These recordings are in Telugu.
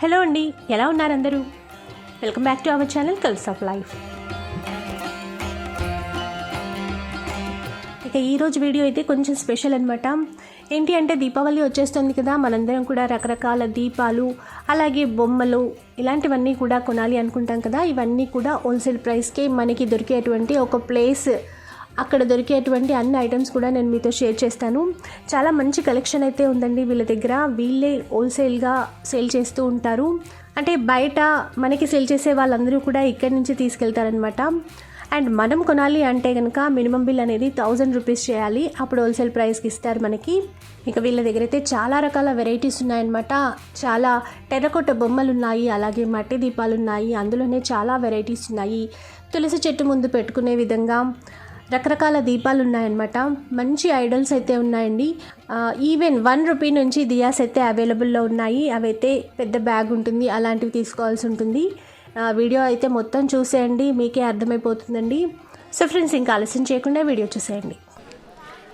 హలో అండి, ఎలా ఉన్నారు అందరూ? Welcome back to our channel colours of life. ఇక ఈరోజు వీడియో అయితే కొంచెం స్పెషల్ అనమాట. ఏంటి అంటే దీపావళి వచ్చేస్తుంది కదా, మనందరం కూడా రకరకాల దీపాలు అలాగే బొమ్మలు ఇలాంటివన్నీ కూడా కొనాలి అనుకుంటాం కదా. ఇవన్నీ కూడా హోల్సేల్ ప్రైస్కే మనకి దొరికేటువంటి ఒక ప్లేస్, అక్కడ దొరికేటువంటి అన్ని ఐటమ్స్ కూడా నేను మీతో షేర్ చేస్తాను. చాలా మంచి కలెక్షన్ అయితే ఉందండి వీళ్ళ దగ్గర. వీళ్ళే హోల్సేల్గా సేల్ చేస్తూ ఉంటారు. అంటే బయట మనకి సేల్ చేసే వాళ్ళందరూ కూడా ఇక్కడి నుంచి తీసుకెళ్తారనమాట. అండ్ మనం కొనాలి అంటే కనుక మినిమం బిల్ అనేది 1000 రూపీస్ చేయాలి, అప్పుడు హోల్సేల్ ప్రైస్కి ఇస్తారు మనకి. ఇక వీళ్ళ దగ్గర అయితే చాలా రకాల వెరైటీస్ ఉన్నాయన్నమాట. చాలా టెర్రకోట బొమ్మలు ఉన్నాయి, అలాగే మట్టి దీపాలు ఉన్నాయి, అందులోనే చాలా వెరైటీస్ ఉన్నాయి. తులసి చెట్టు ముందు పెట్టుకునే విధంగా రకరకాల దీపాలు ఉన్నాయన్నమాట. మంచి ఐడల్స్ అయితే ఉన్నాయండి. ఈవెన్ 1 రూపీ నుంచి దియాస్ అయితే అవైలబుల్లో ఉన్నాయి. అవైతే పెద్ద బ్యాగ్ ఉంటుంది, అలాంటివి తీసుకోవాల్సి ఉంటుంది. వీడియో అయితే మొత్తం చూసేయండి, మీకే అర్థమైపోతుందండి. సో ఫ్రెండ్స్, ఇంకా ఆలస్యం చేయకుండా వీడియో చూసేయండి.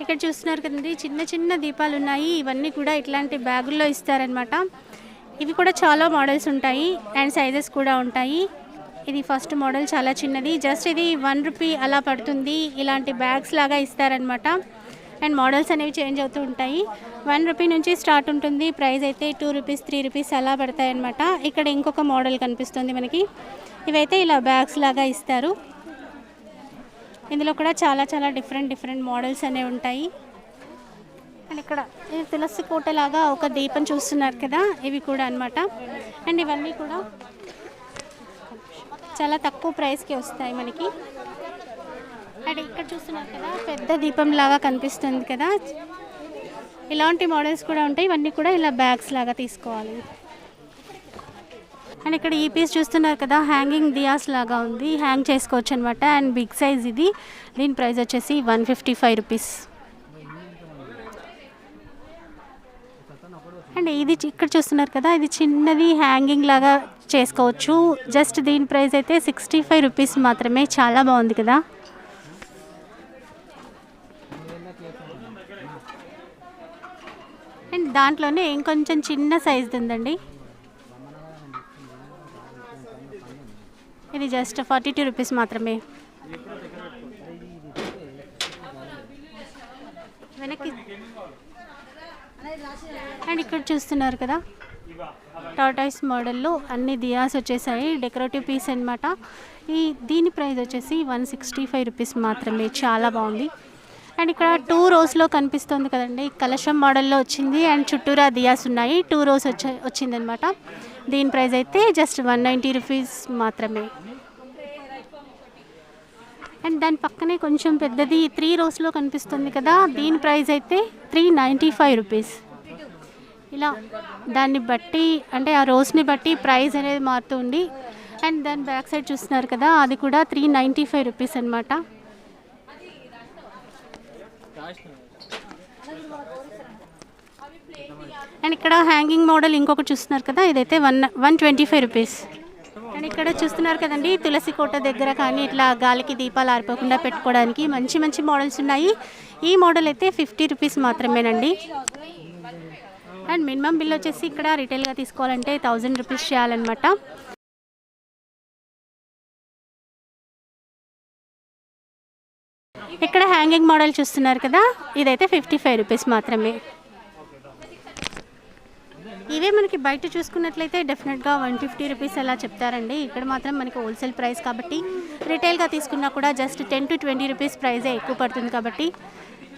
ఇక్కడ చూస్తున్నారు కదండి, చిన్న చిన్న దీపాలు ఉన్నాయి. ఇవన్నీ కూడా ఇట్లాంటి బ్యాగుల్లో ఇస్తారనమాట. ఇవి కూడా చాలా మోడల్స్ ఉంటాయి అండ్ సైజెస్ కూడా ఉంటాయి. ఇది ఫస్ట్ మోడల్ చాలా చిన్నది, జస్ట్ ఇది 1 రూపీ అలా పడుతుంది. ఇలాంటి బ్యాగ్స్ లాగా ఇస్తారనమాట. అండ్ మోడల్స్ అనేవి చేంజ్ అవుతూ ఉంటాయి. 1 రూపీ నుంచి స్టార్ట్ ఉంటుంది. ప్రైస్ అయితే 2 రూపీస్ 3 రూపీస్ అలా పడతాయి అనమాట. ఇక్కడ ఇంకొక మోడల్ కనిపిస్తుంది మనకి. ఇవైతే ఇలా బ్యాగ్స్ లాగా ఇస్తారు. ఇందులో కూడా చాలా చాలా డిఫరెంట్ మోడల్స్ అనేవి ఉంటాయి. అండ్ ఇక్కడ తులసి కోట లాగా ఒక దీపం చూస్తున్నారు కదా, ఇవి కూడా అనమాట. అండ్ ఇవన్నీ కూడా చాలా తక్కువ ప్రైస్కి వస్తాయి మనకి. అండ్ ఇక్కడ చూస్తున్నారు కదా, పెద్ద దీపం లాగా కనిపిస్తుంది కదా, ఇలాంటి మోడల్స్ కూడా ఉంటాయి. ఇవన్నీ కూడా ఇలా బ్యాగ్స్ లాగా తీసుకోవాలి. అండ్ ఇక్కడ ఈ పీస్ చూస్తున్నారు కదా, హ్యాంగింగ్ దియాస్ లాగా ఉంది, హ్యాంగ్ చేసుకోవచ్చు అనమాట. అండ్ బిగ్ సైజ్ ఇది. దీని ప్రైస్ వచ్చేసి 155 రూపీస్. అండ్ ఇది ఇక్కడ చూస్తున్నారు కదా, ఇది చిన్నది హ్యాంగింగ్ లాగా చేసుకోవచ్చు. జస్ట్ దీని ప్రైస్ అయితే 65 రూపీస్ మాత్రమే. చాలా బాగుంది కదా. అండ్ దాంట్లోనే ఇంకొంచెం చిన్న సైజ్ ఉందండి. ఇది జస్ట్ 42 రూపీస్ మాత్రమే. వెనక్కి. అండ్ ఇక్కడ చూస్తున్నారు కదా, టార్టాయిస్ మోడల్లో అన్ని దియాస్ వచ్చేసాయి. డెకరేటివ్ పీస్ అనమాట. దీని ప్రైస్ వచ్చేసి 165 రూపీస్ మాత్రమే. చాలా బాగుంది. అండ్ ఇక్కడ 2 రోస్లో కనిపిస్తుంది కదండి, కలశం మోడల్లో వచ్చింది. అండ్ చుట్టూరా దియాస్ ఉన్నాయి. 2 రోస్ వచ్చిందనమాట. దీని ప్రైస్ అయితే జస్ట్ 190 రూపీస్ మాత్రమే. అండ్ దాని పక్కనే కొంచెం పెద్దది 3 రోస్లో కనిపిస్తుంది కదా, దీని ప్రైస్ అయితే 395 రూపీస్. ఇలా దాన్ని బట్టి, అంటే ఆ రోస్ని బట్టి ప్రైస్ అనేది మారుతుంది. అండ్ దాని బ్యాక్ సైడ్ చూస్తున్నారు కదా, అది కూడా 395 రూపీస్ అనమాట. అండ్ ఇక్కడ హ్యాంగింగ్ మోడల్ ఇంకొకటి చూస్తున్నారు కదా, ఇదైతే 125 రూపీస్. అండ్ ఇక్కడ చూస్తున్నారు కదండి, తులసి కోట దగ్గర కానీ ఇట్లా గాలికి దీపాలు ఆరిపోకుండా పెట్టుకోవడానికి మంచి మంచి మోడల్స్ ఉన్నాయి. ఈ మోడల్ అయితే 50 రూపీస్ మాత్రమేనండి. అండ్ మినిమం బిల్ వచ్చేసి ఇక్కడ రిటైల్గా తీసుకోవాలంటే 1000 రూపీస్ చేయాలన్నమాట. ఇక్కడ హ్యాంగింగ్ మోడల్ చూస్తున్నారు కదా, ఇదైతే 55 రూపీస్ మాత్రమే. ఇవే మనకి బయట చూసుకున్నట్లయితే డెఫినెట్గా 150 రూపీస్ అలా చెప్తారండి. ఇక్కడ మాత్రం మనకి హోల్సేల్ ప్రైస్ కాబట్టి, రిటైల్గా తీసుకున్నా కూడా జస్ట్ 10 to 20 రూపీస్ ప్రైజే ఎక్కువ పడుతుంది కాబట్టి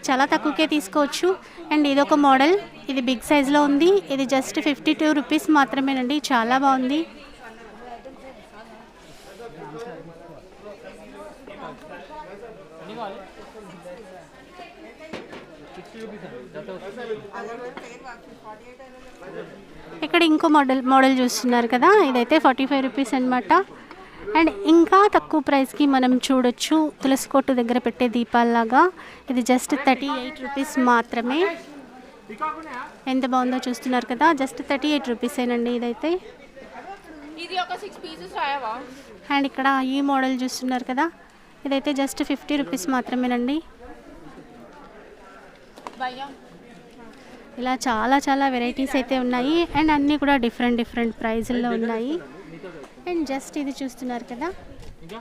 చాలా తక్కువకే తీసుకోవచ్చు. అండ్ ఇదొక మోడల్, ఇది బిగ్ సైజ్లో ఉంది. ఇది జస్ట్ 52 రూపీస్ మాత్రమేనండి. చాలా బాగుంది. ఇక్కడ ఇంకో మోడల్ చూస్తున్నారు కదా, ఇదైతే 45 రూపీస్ అనమాట. అండ్ ఇంకా తక్కువ ప్రైస్కి మనం చూడొచ్చు, తులసి కోట దగ్గర పెట్టే దీపాల్లాగా. ఇది జస్ట్ 38 రూపీస్ మాత్రమే. ఎంత బాగుందో చూస్తున్నారు కదా, జస్ట్ 38 రూపీసేనండి ఇదైతే. అండ్ ఇక్కడ ఈ మోడల్ చూస్తున్నారు కదా, ఇదైతే జస్ట్ 50 రూపీస్ మాత్రమేనండి. ఇలా చాలా చాలా వెరైటీస్ అయితే ఉన్నాయి అండ్ అన్నీ కూడా డిఫరెంట్ డిఫరెంట్ ప్రైజుల్లో ఉన్నాయి. అండ్ జస్ట్ ఇది చూస్తున్నారు కదా,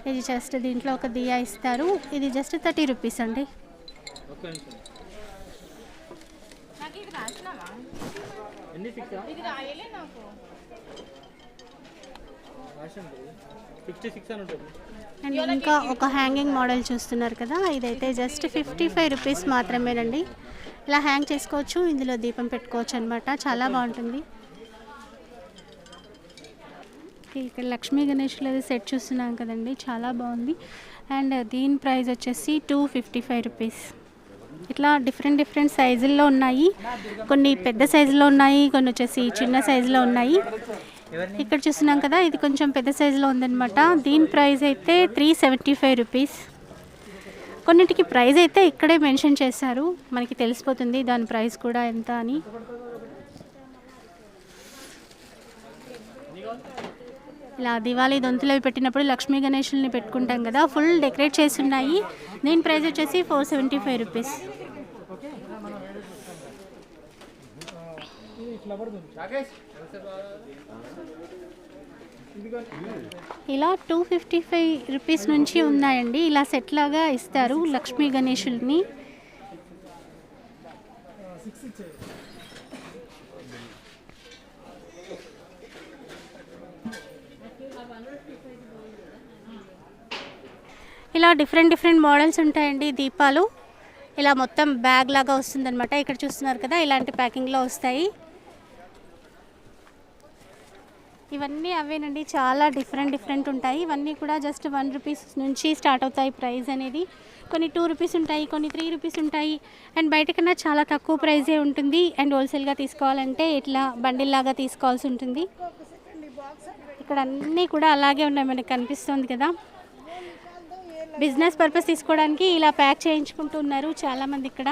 ఇది జస్ట్ దీంట్లో ఒక దియా ఇస్తారు. ఇది జస్ట్ 30 రూపీస్ అండి. అండ్ ఇంకా ఒక హ్యాంగింగ్ మోడల్ చూస్తున్నారు కదా, ఇదైతే జస్ట్ 55 రూపీస్ మాత్రమేనండి. ఇలా హ్యాంగ్ చేసుకోవచ్చు, ఇందులో దీపం పెట్టుకోవచ్చు అనమాట. చాలా బాగుంటుంది. ఇక్కడ లక్ష్మీ గణేష్లు సెట్ చూస్తున్నాం కదండి, చాలా బాగుంది. అండ్ దీని ప్రైస్ వచ్చేసి 255 రూపీస్. ఇట్లా డిఫరెంట్ డిఫరెంట్ సైజుల్లో ఉన్నాయి. కొన్ని పెద్ద సైజులో ఉన్నాయి, కొన్ని వచ్చేసి చిన్న సైజులో ఉన్నాయి. ఇక్కడ చూస్తున్నాం కదా, ఇది కొంచెం పెద్ద సైజులో ఉందన్నమాట. దీని ప్రైస్ అయితే 375 రూపీస్. కొన్నిటికి ప్రైస్ అయితే ఇక్కడే మెన్షన్ చేశారు, మనకి తెలిసిపోతుంది దాని ప్రైస్ కూడా ఎంత అని. ఇలా దివాళీ దొంతులు పెట్టినప్పుడు లక్ష్మీ గణేషుల్ని పెట్టుకుంటాం కదా, ఫుల్ డెకరేట్ చేసి ఉన్నాయి. దీని ప్రైస్ వచ్చేసి 475 రూపీస్. ఇలా 255 రూపీస్ నుంచి ఉన్నాయండి. ఇలా సెట్ లాగా ఇస్తారు లక్ష్మీ గణేషుల్ని. ఇలా డిఫరెంట్ డిఫరెంట్ మోడల్స్ ఉంటాయండి దీపాలు. ఇలా మొత్తం బ్యాగ్ లాగా వస్తుందన్నమాట. ఇక్కడ చూస్తున్నారు కదా, ఇలాంటి ప్యాకింగ్లో వస్తాయి. ఇవన్నీ అవేనండి, చాలా డిఫరెంట్ డిఫరెంట్ ఉంటాయి. ఇవన్నీ కూడా జస్ట్ 1 రూపీస్ నుంచి స్టార్ట్ అవుతాయి ప్రైస్ అనేది. కొన్ని 2 రూపీస్ ఉంటాయి, కొన్ని 3 రూపీస్ ఉంటాయి. అండ్ బయట కన్నా చాలా తక్కువ ప్రైజే ఉంటుంది. అండ్ హోల్సేల్గా తీసుకోవాలంటే ఇట్లా బండిల్ లాగా తీసుకోవాల్సి ఉంటుంది. ఇక్కడ అన్నీ కూడా అలాగే ఉన్నాయి, మనకు కనిపిస్తుంది కదా. బిజినెస్ పర్పస్ తీసుకోవడానికి ఇలా ప్యాక్ చేయించుకుంటున్నారు చాలామంది ఇక్కడ.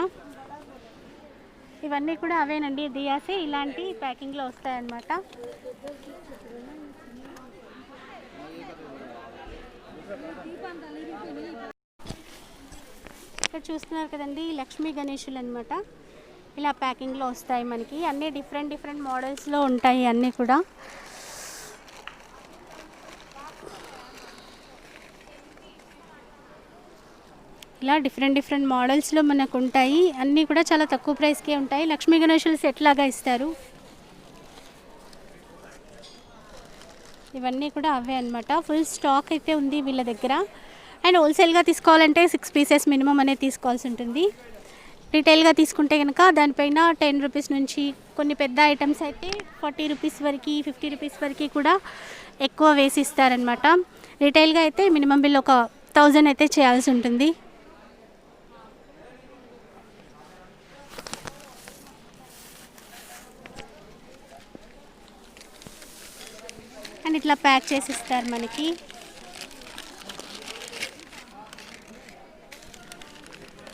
ఇవన్నీ కూడా అవేనండి, దియాసే ఇలాంటి ప్యాకింగ్లో వస్తాయన్నమాట. ఇక్కడ చూస్తున్నారు కదండి, లక్ష్మీ గణేషులు అనమాట. ఇలా ప్యాకింగ్లో వస్తాయి మనకి. అన్నీ డిఫరెంట్ డిఫరెంట్ మోడల్స్లో ఉంటాయి అన్నీ కూడా. ఇలా డిఫరెంట్ డిఫరెంట్ మోడల్స్లో మనకు ఉంటాయి. అన్నీ కూడా చాలా తక్కువ ప్రైస్కే ఉంటాయి. లక్ష్మీ గణేషులు సెట్ లాగా ఇస్తారు. ఇవన్నీ కూడా అవే అనమాట. ఫుల్ స్టాక్ అయితే ఉంది వీళ్ళ దగ్గర. అండ్ హోల్సేల్గా తీసుకోవాలంటే 6 పీసెస్ మినిమం అనేది తీసుకోవాల్సి ఉంటుంది. రిటైల్గా తీసుకుంటే కనుక దానిపైన 10 రూపీస్ నుంచి, కొన్ని పెద్ద ఐటమ్స్ అయితే 40 రూపీస్ వరకు, 50 రూపీస్ వరకు కూడా ఎక్కువ వేసి ఇస్తారనమాట. రిటైల్గా అయితే మినిమం బిల్ ఒక 1000 అయితే చేయాల్సి ఉంటుంది. అండ్ ఇట్లా ప్యాక్ చేసి ఇస్తారు మనకి.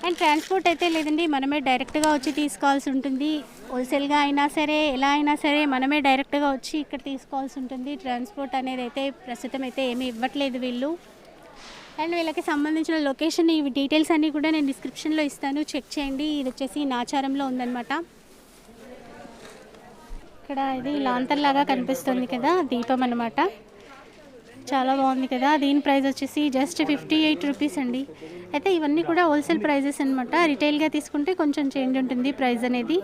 అండ్ ట్రాన్స్పోర్ట్ అయితే లేదండి, మనమే డైరెక్ట్గా వచ్చి తీసుకోవాల్సి ఉంటుంది. హోల్సేల్గా అయినా సరే, ఎలా అయినా సరే మనమే డైరెక్ట్గా వచ్చి ఇక్కడ తీసుకోవాల్సి ఉంటుంది. ట్రాన్స్పోర్ట్ అనేది అయితే ప్రస్తుతం అయితే ఏమీ ఇవ్వట్లేదు వీళ్ళు. అండ్ వీళ్ళకి సంబంధించిన లొకేషన్, ఇవి డీటెయిల్స్ అన్నీ కూడా నేను డిస్క్రిప్షన్లో ఇస్తాను, చెక్ చేయండి. ఇది వచ్చేసి నాచారంలో ఉందన్నమాట. ఇక్కడ ఇది లాంతర్ లాగా కనిపిస్తుంది కదా, దీపం అనమాట. చాలా బాగుంది కదా. దీని ప్రైస్ వచ్చేసి జస్ట్ 58 రూపీస్ అండి. అయితే ఇవన్నీ కూడా హోల్సేల్ ప్రైజెస్ అనమాట. రిటైల్గా తీసుకుంటే కొంచెం చేంజ్ ఉంటుంది ప్రైస్ అనేది.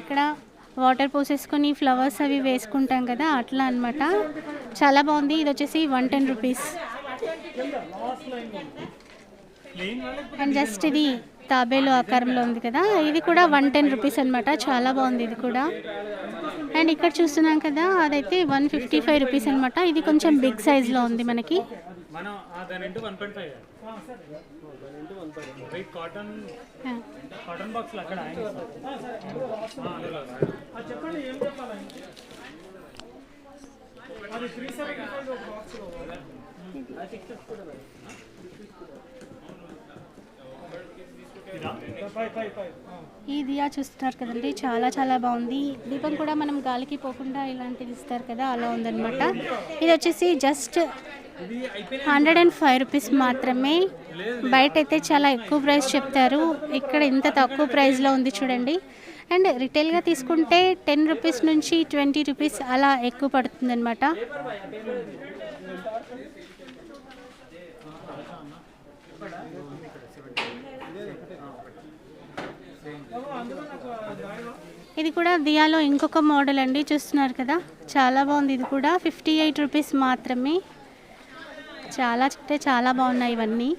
ఇక్కడ వాటర్ పోసేసుకొని ఫ్లవర్స్ అవి వేసుకుంటాం కదా, అట్లా అనమాట. చాలా బాగుంది. ఇది వచ్చేసి 110 రూపీస్. అండ్ జస్ట్ ఇది తాబేలు ఆకారంలో ఉంది కదా, ఇది కూడా 110 రూపీస్ అనమాట. చాలా బాగుంది ఇది కూడా. అండ్ ఇక్కడ చూస్తున్నాం కదా, అదైతే 155 రూపీస్ అనమాట. ఇది కొంచెం బిగ్ సైజ్లో ఉంది మనకి. ఈ దియా చూస్తున్నారు కదండి, చాలా చాలా బాగుంది. దీపం కూడా మనం గాలికి పోకుండా ఇలాంటిది ఇస్తారు కదా, అలా ఉందన్నమాట. ఇది వచ్చేసి జస్ట్ 105 రూపీస్ మాత్రమే. బయట అయితే చాలా ఎక్కువ ప్రైస్ చెప్తారు, ఇక్కడ ఇంత తక్కువ ప్రైస్లో ఉంది చూడండి. అండ్ రిటైల్గా తీసుకుంటే 10 రూపీస్ నుంచి 20 రూపీస్ అలా ఎక్కువ పడుతుంది అనమాట. ఇది కూడా దియాలో ఇంకొక మోడల్ అండి, చూస్తున్నారు కదా, చాలా బాగుంది. ఇది కూడా 58 రూపీస్ మాత్రమే. చాలా అంటే చాలా బాగున్నాయి ఇవన్నీ.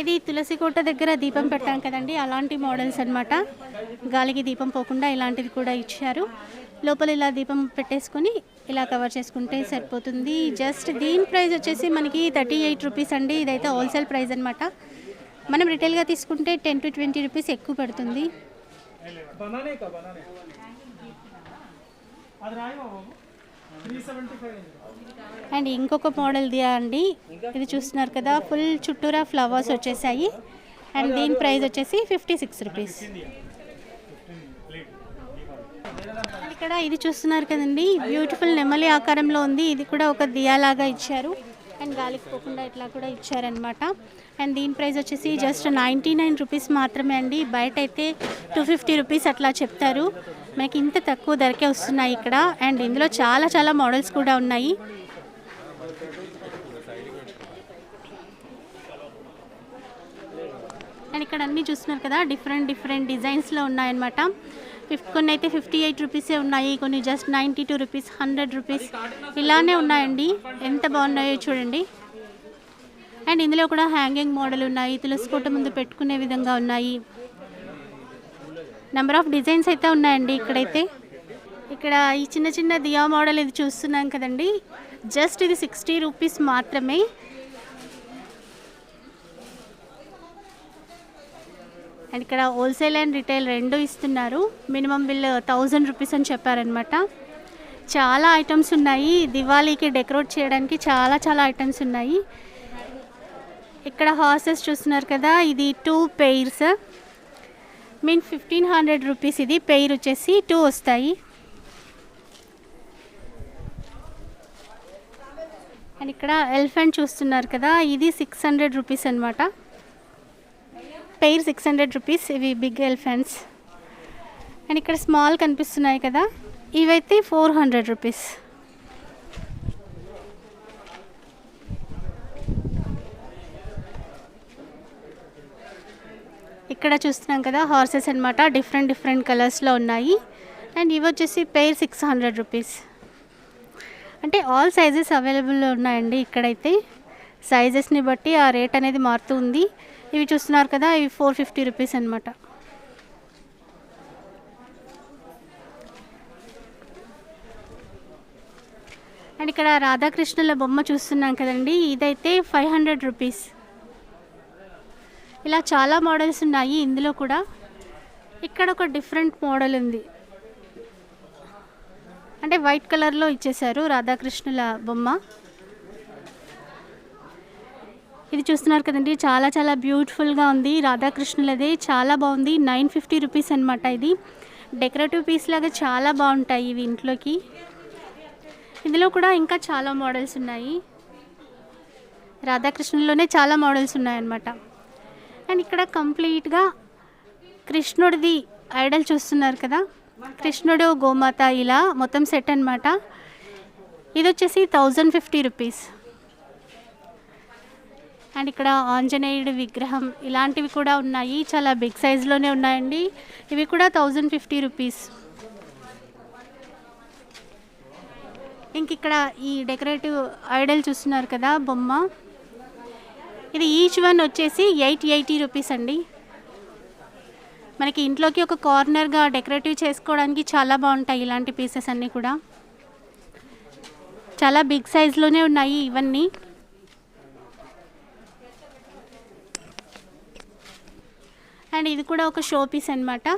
ఇది తులసి కోట దగ్గర దీపం పెట్టాం కదండి, అలాంటి మోడల్స్ అన్నమాట. గాలికి దీపం పోకుండా ఇలాంటిది కూడా ఇచ్చారు. లోపల ఇలా దీపం పెట్టేసుకొని ఇలా కవర్ చేసుకుంటే సరిపోతుంది. జస్ట్ దీని ప్రైస్ వచ్చేసి మనకి 38 రూపీస్ అండి. ఇదైతే హోల్సేల్ ప్రైస్ అనమాట. మనం రిటైల్గా తీసుకుంటే 10 to 20 రూపీస్ ఎక్కువ పడుతుంది. అండ్ ఇంకొక మోడల్ దియా అండి, ఇది చూస్తున్నారు కదా, ఫుల్ చుట్టూరా ఫ్లవర్స్ వచ్చేసాయి. అండ్ దీని ప్రైస్ వచ్చేసి 56 రూపీస్. ఇక్కడ ఇది చూస్తున్నారు కదండి, బ్యూటిఫుల్ నెమలి ఆకారంలో ఉంది. ఇది కూడా ఒక దియా లాగా ఇచ్చారు. అండ్ గాలికి పోకుండా ఇట్లా కూడా ఇచ్చారనమాట. అండ్ దీని ప్రైస్ వచ్చేసి జస్ట్ 99 రూపీస్ మాత్రమే అండి. బయట అయితే 250 రూపీస్ అట్లా చెప్తారు, మనకి ఇంత తక్కువ ధరకే వస్తున్నాయి ఇక్కడ. అండ్ ఇందులో చాలా చాలా మోడల్స్ కూడా ఉన్నాయి. అండ్ ఇక్కడ అన్నీ చూస్తున్నారు కదా, డిఫరెంట్ డిజైన్స్లో ఉన్నాయన్నమాట. కొన్ని అయితే 58 రూపీసే ఉన్నాయి, కొన్ని జస్ట్ 92 రూపీస్, 100 రూపీస్ ఇలానే ఉన్నాయండి. ఎంత బాగున్నాయో చూడండి. అండ్ ఇందులో కూడా హ్యాంగింగ్ మోడల్ ఉన్నాయి, తులసి కోట ముందు పెట్టుకునే విధంగా ఉన్నాయి. నెంబర్ ఆఫ్ డిజైన్స్ అయితే ఉన్నాయండి ఇక్కడైతే. ఇక్కడ ఈ చిన్న చిన్న దియా మోడల్ ఇది చూస్తున్నాం కదండి, జస్ట్ ఇది 60 రూపీస్ మాత్రమే. అండ్ ఇక్కడ హోల్సేల్ అండ్ రిటైల్ రెండు ఇస్తున్నారు. మినిమం బిల్ 1000 రూపీస్ అని చెప్పారనమాట. చాలా ఐటమ్స్ ఉన్నాయి, దివాళీకి డెకరేట్ చేయడానికి చాలా చాలా ఐటమ్స్ ఉన్నాయి. ఇక్కడ హార్సెస్ చూస్తున్నారు కదా, ఇది 2 పెయిర్స్, మీన్ 1500 రూపీస్. ఇది పెయిర్ వచ్చేసి 2 వస్తాయి. అండ్ ఇక్కడ ఎలిఫెంట్ చూస్తున్నారు కదా, ఇది 600 రూపీస్ అనమాట. పెయిర్ 600 రూపీస్, ఇవి బిగ్ ఎలిఫెంట్స్. అండ్ ఇక్కడ స్మాల్ కనిపిస్తున్నాయి కదా, ఇవైతే 400 రూపీస్. ఇక్కడ చూస్తున్నాం కదా హార్సెస్ అనమాట, డిఫరెంట్ కలర్స్లో ఉన్నాయి. అండ్ ఇవి వచ్చేసి పెయిర్ 600 రూపీస్. అంటే ఆల్ సైజెస్ అవైలబుల్లో ఉన్నాయండి ఇక్కడైతే. సైజెస్ని బట్టి ఆ రేట్ అనేది మారుతూ ఉంది. ఇవి చూస్తున్నారు కదా, ఇవి 450 రూపీస్ అనమాట. అండ్ ఇక్కడ రాధాకృష్ణుల బొమ్మ చూస్తున్నాం కదండి, ఇదైతే 500 రూపీస్. ఇలా చాలా మోడల్స్ ఉన్నాయి ఇందులో కూడా. ఇక్కడ ఒక డిఫరెంట్ మోడల్ ఉంది, అంటే వైట్ కలర్లో ఇచ్చేసారు రాధాకృష్ణుల బొమ్మ. ఇది చూస్తున్నారు కదండి, చాలా చాలా బ్యూటిఫుల్గా ఉంది. రాధాకృష్ణులదే చాలా బాగుంది. 950 రూపీస్ అనమాట. ఇది డెకరేటివ్ పీస్ లాగా చాలా బాగుంటాయి ఇవి ఇంట్లోకి. ఇందులో కూడా ఇంకా చాలా మోడల్స్ ఉన్నాయి, రాధాకృష్ణుల్లోనే చాలా మోడల్స్ ఉన్నాయన్నమాట. అండ్ ఇక్కడ కంప్లీట్గా కృష్ణుడిది ఐడల్ చూస్తున్నారు కదా, కృష్ణుడు గోమాత ఇలా మొత్తం సెట్ అనమాట. ఇది వచ్చేసి 1050 రూపీస్. అండ్ ఇక్కడ ఆంజనేయుడి విగ్రహం ఇలాంటివి కూడా ఉన్నాయి, చాలా బిగ్ సైజులోనే ఉన్నాయండి. ఇవి కూడా 1050 రూపీస్. ఇంక ఇక్కడ ఈ డెకరేటివ్ ఐడల్ చూస్తున్నారు కదా బొమ్మ, ఇది ఈచ్ వన్ వచ్చేసి 880 రూపీస్ అండి. మనకి ఇంట్లోకి ఒక కార్నర్గా డెకరేటివ్ చేసుకోవడానికి చాలా బాగుంటాయి ఇలాంటి పీసెస్ అన్నీ కూడా. చాలా బిగ్ సైజులోనే ఉన్నాయి ఇవన్నీ. అండ్ ఇది కూడా ఒక షో పీస్ అనమాట.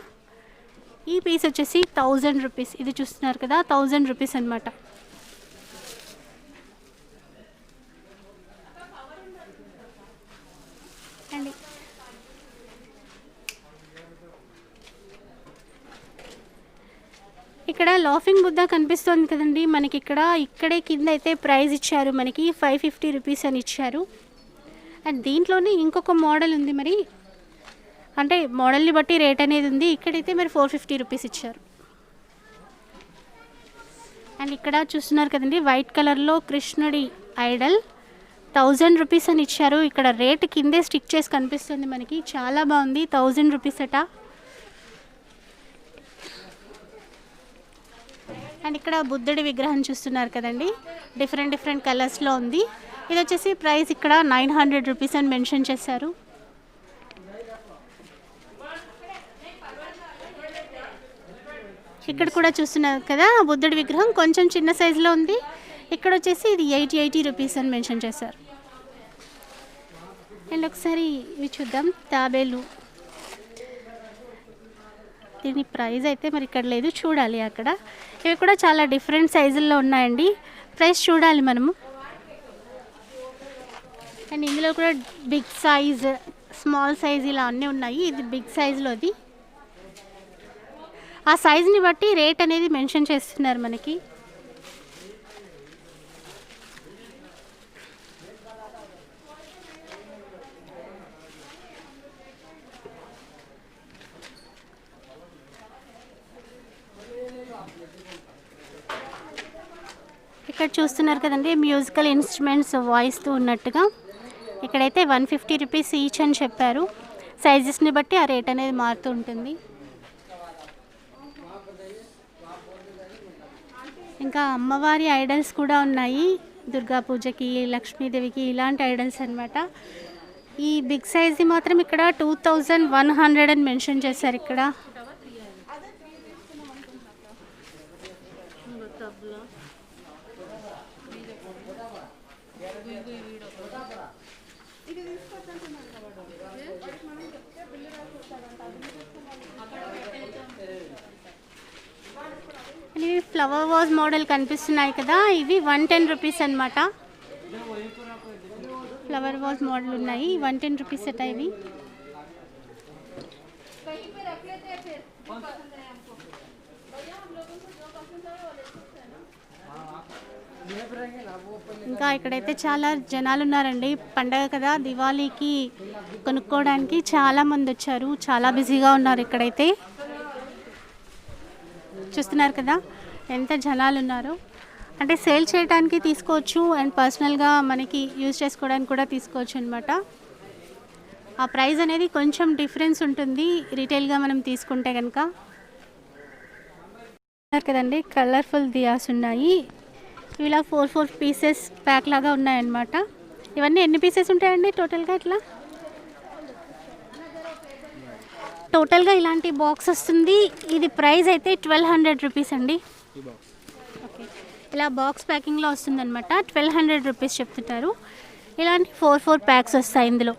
ఈ పీస్ వచ్చేసి 1000 రూపీస్. ఇది చూస్తున్నారు కదా, 1000 రూపీస్ అనమాట. అండ్ ఇక్కడ లాఫింగ్ బుద్ధ కనిపిస్తుంది కదండి మనకి. ఇక్కడే కింద అయితే ప్రైస్ ఇచ్చారు మనకి 550 రూపీస్ అని ఇచ్చారు. అండ్ దీంట్లోనే ఇంకొక మోడల్ ఉంది మరి, అంటే మోడల్ని బట్టి రేట్ అనేది ఉంది. ఇక్కడైతే మరి 450 రూపీస్ ఇచ్చారు. అండ్ ఇక్కడ చూస్తున్నారు కదండి వైట్ కలర్లో కృష్ణుడి ఐడల్ 1000 రూపీస్ అని ఇచ్చారు. ఇక్కడ రేట్ కిందే స్టిక్ చేసి కనిపిస్తుంది మనకి. చాలా బాగుంది, 1000 రూపీస్ అట. అండ్ ఇక్కడ బుద్ధుడి విగ్రహం చూస్తున్నారు కదండి, డిఫరెంట్ కలర్స్లో ఉంది. ఇది వచ్చేసి ప్రైస్ ఇక్కడ 900 రూపీస్ అని మెన్షన్ చేశారు. ఇక్కడ కూడా చూస్తున్నారు కదా బుద్ధుడి విగ్రహం కొంచెం చిన్న సైజులో ఉంది. ఇక్కడ వచ్చేసి ఇది 80 రూపీస్ అని మెన్షన్ చేశారు. అండ్ ఒకసారి ఇవి చూద్దాం, తాబేలు. దీని ప్రైస్ అయితే మరి ఇక్కడ లేదు, చూడాలి అక్కడ. ఇవి కూడా చాలా డిఫరెంట్ సైజుల్లో ఉన్నాయండి, ప్రైస్ చూడాలి మనము. అండ్ ఇందులో కూడా బిగ్ సైజ్, స్మాల్ సైజ్ ఇలా అన్నీ ఉన్నాయి. ఇది బిగ్ సైజులోది. ఆ సైజుని బట్టి రేట్ అనేది మెన్షన్ చేస్తున్నారు మనకి. ఇక్కడ చూస్తున్నారు కదండి మ్యూజికల్ ఇన్స్ట్రుమెంట్స్ వాయిస్తూ ఉన్నట్టుగా. ఇక్కడైతే 150 రూపీస్ ఈచ్ అని చెప్పారు. సైజెస్ని బట్టి ఆ రేట్ అనేది మారుతూ ఉంటుంది. ఇంకా అమ్మవారి ఐడల్స్ కూడా ఉన్నాయి, దుర్గా పూజకి, లక్ష్మీదేవికి ఇలాంటి ఐడల్స్ అనమాట. ఈ బిగ్ సైజ్ది మాత్రం ఇక్కడ 2100 అని మెన్షన్ చేశారు. ఇక్కడ ఫ్లవర్ వాజ్ మోడల్ కనిపిస్తున్నాయి కదా, ఇవి 110 రూపీస్ అనమాట. ఫ్లవర్ వాజ్ మోడల్ ఉన్నాయి, 110 రూపీస్ అట ఇవి. ఇంకా ఇక్కడైతే చాలా జనాలు ఉన్నారండి, పండగ కదా, దివాళీకి కొనుక్కోవడానికి చాలా మంది వచ్చారు. చాలా బిజీగా ఉన్నారు. ఇక్కడైతే చూస్తున్నారు కదా ఎంత జనాలు ఉన్నారు. అంటే సేల్ చేయడానికి తీసుకోవచ్చు అండ్ పర్సనల్గా మనకి యూజ్ చేసుకోవడానికి కూడా తీసుకోవచ్చు అనమాట. ఆ ప్రైస్ అనేది కొంచెం డిఫరెన్స్ ఉంటుంది రీటైల్గా మనం తీసుకుంటే కనుక. కదండి కలర్ఫుల్ దియాస్ ఉన్నాయి. ఇలా 4 పీసెస్ ప్యాక్ లాగా ఉన్నాయన్నమాట. ఇవన్నీ ఎన్ని పీసెస్ ఉంటాయండి టోటల్గా? టోటల్గా ఇలాంటి బాక్స్ వస్తుంది. ఇది ప్రైస్ అయితే 1200 రూపీస్ అండి. ఓకే, ఇలా బాక్స్ ప్యాకింగ్లో వస్తుంది అనమాట. 1200 రూపీస్ చెప్తుంటారు. ఇలాంటి 4 ప్యాక్స్ వస్తాయి ఇందులో.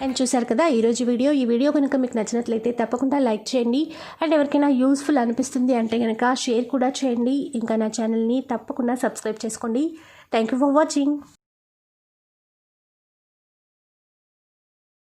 అండ్ చూసారు కదా ఈరోజు ఈ వీడియో కనుక మీకు నచ్చినట్లయితే తప్పకుండా లైక్ చేయండి. అండ్ ఎవరికైనా యూస్ఫుల్ అనిపిస్తుంది అంటే కనుక షేర్ కూడా చేయండి. ఇంకా నా ఛానల్ని తప్పకుండా సబ్స్క్రైబ్ చేసుకోండి. Thank you for watching.